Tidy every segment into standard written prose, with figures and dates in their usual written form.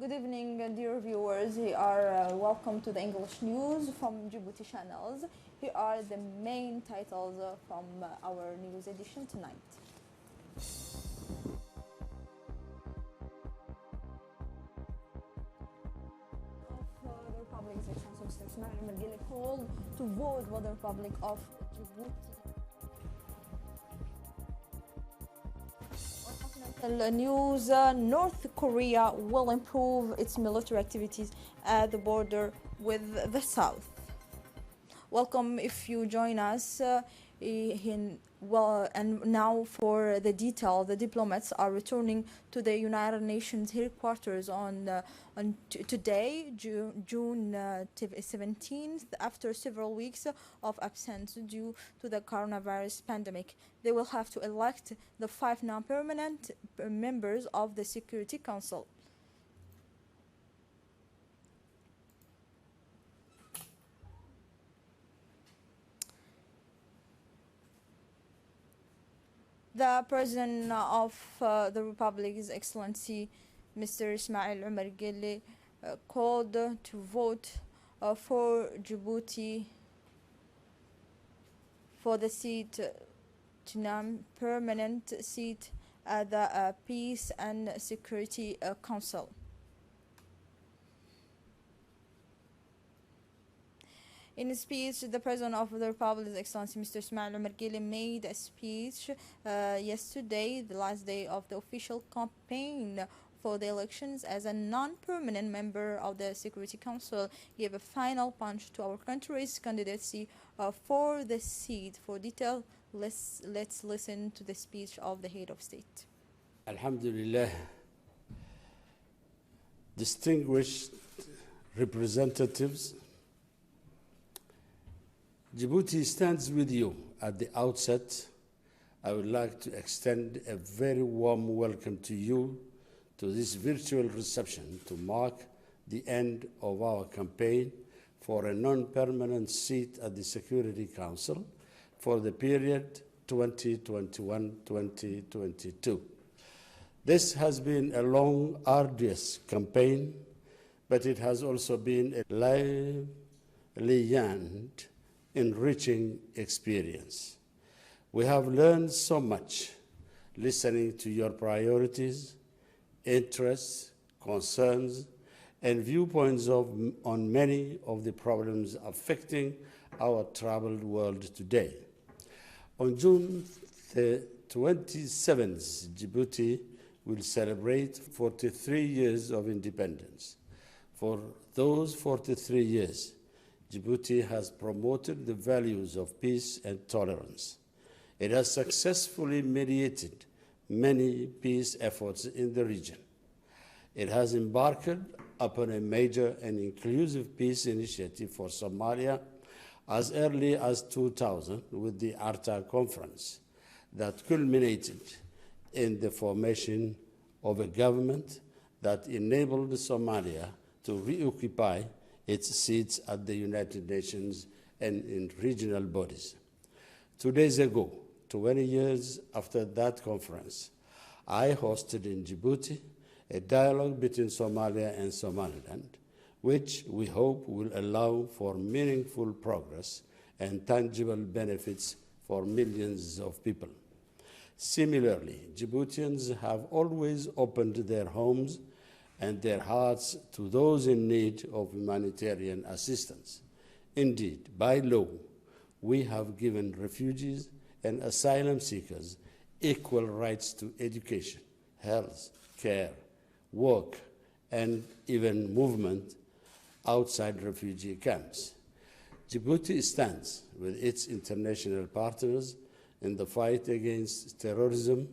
Good evening, dear viewers. You are welcome to the English news from Djibouti channels. Here are the main titles from our news edition tonight. The Republic's Excellency Mr. Ismail Mergele called to vote for the Republic of Djibouti. News, North Korea will improve its military activities at the border with the south. Welcome if you join us. And now for the detail, the diplomats are returning to the United Nations headquarters on today, June 17th, after several weeks of absence due to the coronavirus pandemic. They will have to elect the 5 non-permanent members of the Security Council. The President of the Republic, His Excellency Mr. Ismail Mergele, called to vote for Djibouti for the seat, permanent seat at the Peace and Security Council. In a speech, the President of the Republic, His Excellency Mr. Ismail Mergele, made a speech yesterday, the last day of the official campaign for the elections. As a non-permanent member of the Security Council, gave a final punch to our country's candidacy for the seat. For detail, let's listen to the speech of the head of state. Alhamdulillah, distinguished representatives, Djibouti stands with you. At the outset, I would like to extend a very warm welcome to you to this virtual reception to mark the end of our campaign for a non-permanent seat at the Security Council for the period 2021-2022. This has been a long, arduous campaign, but it has also been a lively and enriching experience. We have learned so much listening to your priorities, interests, concerns, and viewpoints on many of the problems affecting our troubled world today. On June 27th, Djibouti will celebrate 43 years of independence. For those 43 years, Djibouti has promoted the values of peace and tolerance. It has successfully mediated many peace efforts in the region. It has embarked upon a major and inclusive peace initiative for Somalia as early as 2000 with the ARTA conference that culminated in the formation of a government that enabled Somalia to reoccupy its seats at the United Nations and in regional bodies. 2 days ago, 20 years after that conference, I hosted in Djibouti a dialogue between Somalia and Somaliland, which we hope will allow for meaningful progress and tangible benefits for millions of people. Similarly, Djiboutians have always opened their homes and their hearts to those in need of humanitarian assistance. Indeed, by law, we have given refugees and asylum seekers equal rights to education, health, care, work, and even movement outside refugee camps. Djibouti stands with its international partners in the fight against terrorism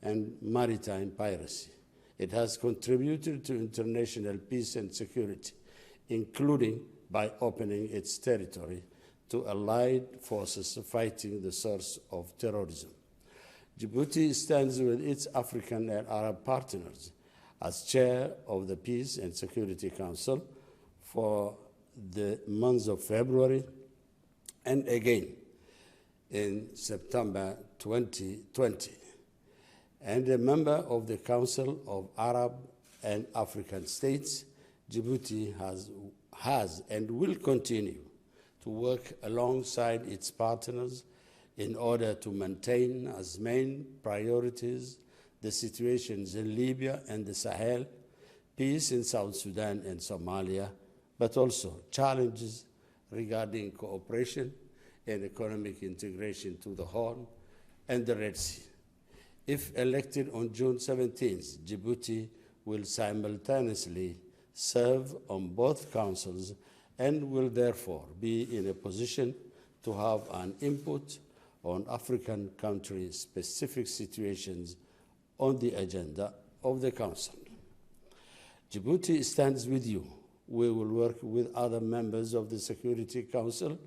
and maritime piracy. It has contributed to international peace and security, including by opening its territory to allied forces fighting the source of terrorism. Djibouti stands with its African and Arab partners as chair of the Peace and Security Council for the months of February and again in September 2020, and a member of the Council of Arab and African states, Djibouti has and will continue to work alongside its partners in order to maintain as main priorities the situations in Libya and the Sahel, peace in South Sudan and Somalia, but also challenges regarding cooperation and economic integration to the Horn and the Red Sea. If elected on June 17th, Djibouti will simultaneously serve on both councils and will therefore be in a position to have an input on African country-specific situations on the agenda of the Council. Djibouti stands with you. We will work with other members of the Security Council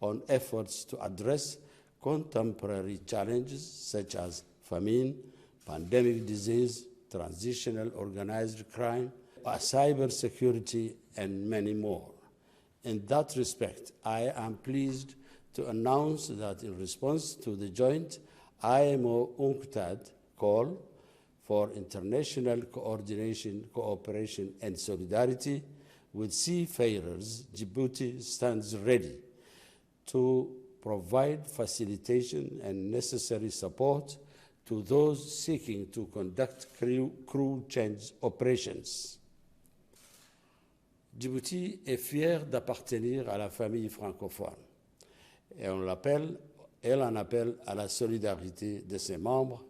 on efforts to address contemporary challenges such as famine, pandemic disease, transitional organized crime, cyber security, and many more. In that respect, I am pleased to announce that in response to the joint IMO UNCTAD call for international coordination, cooperation, and solidarity with seafarers, Djibouti stands ready to provide facilitation and necessary support to those seeking to conduct crew change operations. Djibouti est fier d'appartenir à la famille francophone et elle en appelle à la solidarité de ses membres,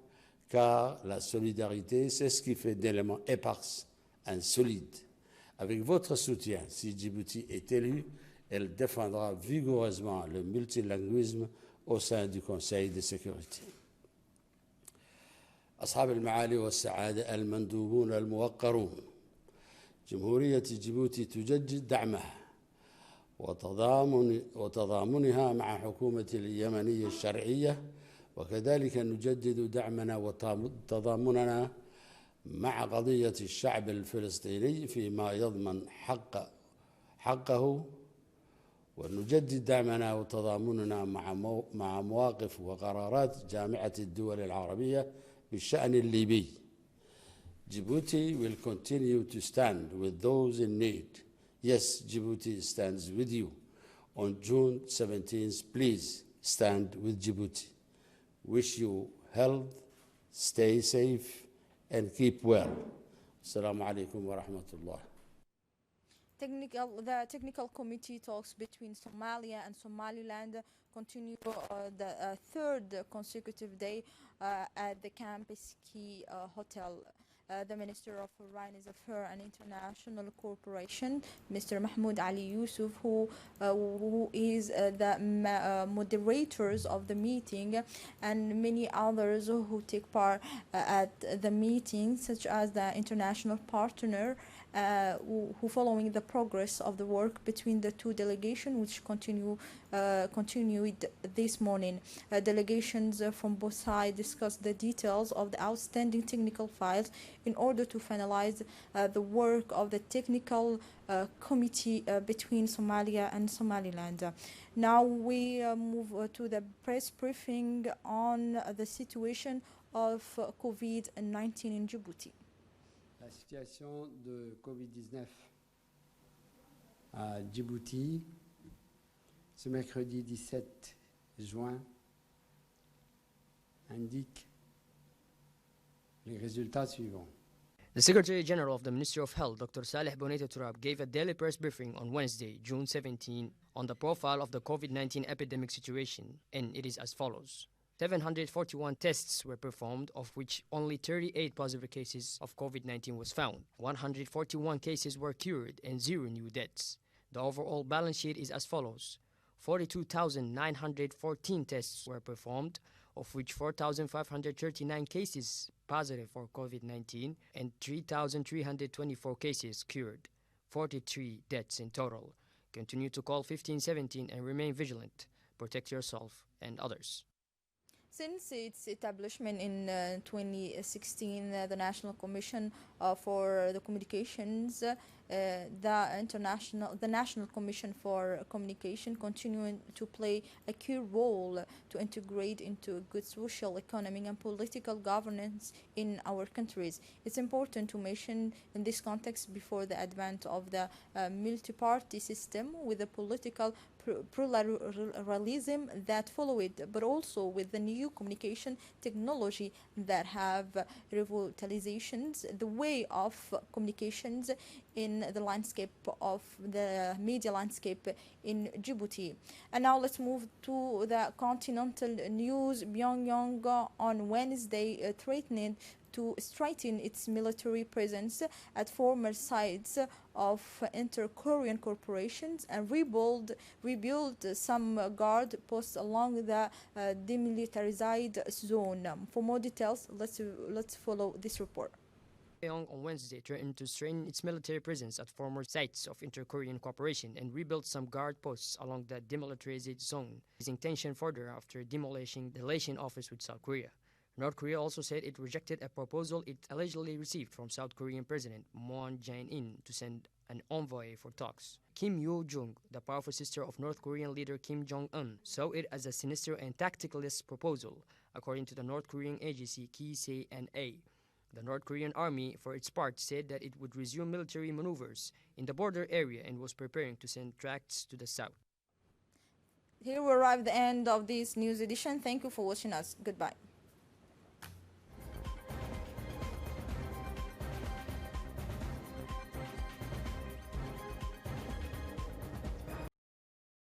car la solidarité, c'est ce qui fait d'éléments épars un solide. Avec votre soutien, si Djibouti est élu, elle défendra vigoureusement le multilinguisme au sein du Conseil de sécurité. أصحاب المعالي والسعادة المندوبون الموقرون، جمهورية جيبوتي تجدد دعمها وتضامنها مع حكومة اليمنية الشرعية، وكذلك نجدد دعمنا وتضامننا مع قضية الشعب الفلسطيني فيما يضمن حقه، ونجدد دعمنا وتضامننا مع مواقف وقرارات جامعة الدول العربية بالشأن الليبي. Djibouti will continue to stand with those in need. Yes, Djibouti stands with you. On June 17th, please stand with Djibouti. Wish you health, stay safe, and keep well. Assalamu alaikum wa rahmatullah. The technical committee talks between Somalia and Somaliland continue the third consecutive day at the Camp Ski Hotel. The Minister of Foreign Affairs and International Cooperation, Mr. Mahmoud Ali Yusuf, who is the moderators of the meeting, and many others who take part at the meeting, such as the international partner, who following the progress of the work between the two delegations, which continued this morning. Delegations from both sides discussed the details of the outstanding technical files in order to finalize the work of the technical committee between Somalia and Somaliland. Now we move to the press briefing on the situation of COVID-19 in Djibouti. La situation de Covid-19 à Djibouti ce mercredi 17 juin indique les résultats suivants. The Secretary General of the Ministry of Health, Dr. Saleh Boneta Turab, gave a daily press briefing on Wednesday, June 17, on the profile of the COVID-19 epidemic situation, and it is as follows. 741 tests were performed, of which only 38 positive cases of COVID-19 was found. 141 cases were cured and 0 new deaths. The overall balance sheet is as follows. 42,914 tests were performed, of which 4,539 cases positive for COVID-19 and 3,324 cases cured. 43 deaths in total. Continue to call 1517 and remain vigilant. Protect yourself and others. Since its establishment in 2016, the National Commission for the Communications the National Commission for Communication continuing to play a key role to integrate into good social, economic, and political governance in our countries. It's important to mention in this context before the advent of the multi-party system with the political pluralism that followed, but also with the new communication technology that have revitalizations the way of communications in the landscape of the media landscape in Djibouti. And now let's move to the continental news. Pyongyang on Wednesday threatened to strengthen its military presence at former sites of inter-Korean corporations and rebuild some guard posts along the demilitarized zone. For more details, let's follow this report. Pyongyang on Wednesday threatened to strengthen its military presence at former sites of inter-Korean cooperation and rebuild some guard posts along the demilitarized zone, raising tension further after demolishing the relation office with South Korea. North Korea also said it rejected a proposal it allegedly received from South Korean President Moon Jae-in to send an envoy for talks. Kim Yo-jung, the powerful sister of North Korean leader Kim Jong-un, saw it as a sinister and tacticalist proposal, according to the North Korean agency KCNA. The North Korean army, for its part, said that it would resume military maneuvers in the border area and was preparing to send tracts to the south. Here we arrive at the end of this news edition. Thank you for watching us. Goodbye.